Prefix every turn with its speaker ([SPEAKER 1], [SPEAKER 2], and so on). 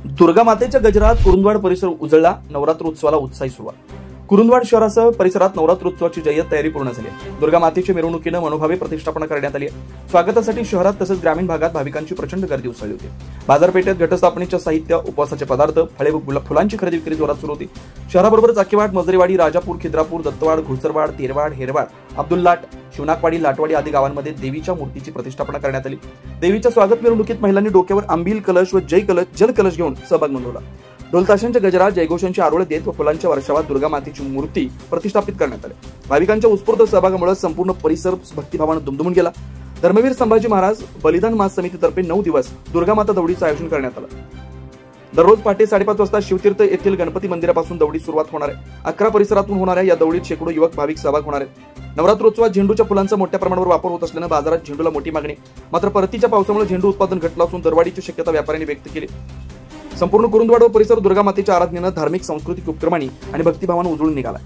[SPEAKER 1] दुर्गा मातेच्या गजरात कुरुंदवाड परिसर उजळला. नवरात्रोत्सवाला उत्साही सुरुवात. कुरुंदवाड शहरासह परिसरात नवरात्रोत्सवाची जय्यत तयारी पूर्ण झाली आहे. दुर्गा मातेच्या मिरवणुकीनं मनोभावे प्रतिष्ठापना करण्यात आली आहे. स्वागतासाठी शहरात तसंच ग्रामीण भागात भाविकांची प्रचंड गर्दी उसळली होती. बाजारपेठेत घटस्थापनेच्या साहित्य, उपवासाचे पदार्थ, फळे व फुलांची खरेदी विक्री जोरात सुरू होती. शहराबरोबरच आकेवाड, मजरेवाडी, राजापूर, खिद्रापूर, दत्तवाड, घुसरवाड, तेरवाड, हेरवाड, अब्दुल्लाट, शिवनाकवाडी, लाटवाडी आदी गावांमध्ये देवीच्या मूर्तीची प्रतिष्ठापना करण्यात आली. देवीच्या स्वागत मिरवणुकीत महिलांनी डोक्यावर आंबील कलश व जल कलश घेऊन सहभाग नोंदवला. ढोलताशांच्या गजरात, जयघोषांची आरोळे देत व फुलांच्या वर्षावात दुर्गा मातेची मूर्ती प्रतिष्ठापित करण्यात आली. भाविकांच्या उत्स्फूर्त सहभागामुळे संपूर्ण परिसर भक्तिभावाने दुमदुमून गेला. धर्मवीर संभाजी महाराज बलिदान मास समितीतर्फे 9 दिवस दुर्गा माता दौडीचं आयोजन करण्यात आलं. दररोज पहाटे 5:30 वाजता शिवतीर्थ येथील गणपती मंदिरापासून दौडी सुरुवात होणार आहे. 11 परिसरातून होणाऱ्या या दौडीत शेकडो युवक भाविक सहभाग होणार आहेत. नवरात्रोत्सवात झेंडूच्या फुलांचा मोठ्या प्रमाणावर वापर होत असल्यानं बाजारात झेंडूला मोठी मागणी. मात्र परतीच्या पावसामुळे झेंडू उत्पादन घटलं असून दरवाढीची शक्यता व्यापाऱ्यांनी व्यक्त केली. संपूर्ण कुरुंदवाड व परिसर दुर्गा मातेच्या आराधनेनं धार्मिक, सांस्कृतिक उपक्रमांनी आणि भक्तिभावानं उजळून निघाला.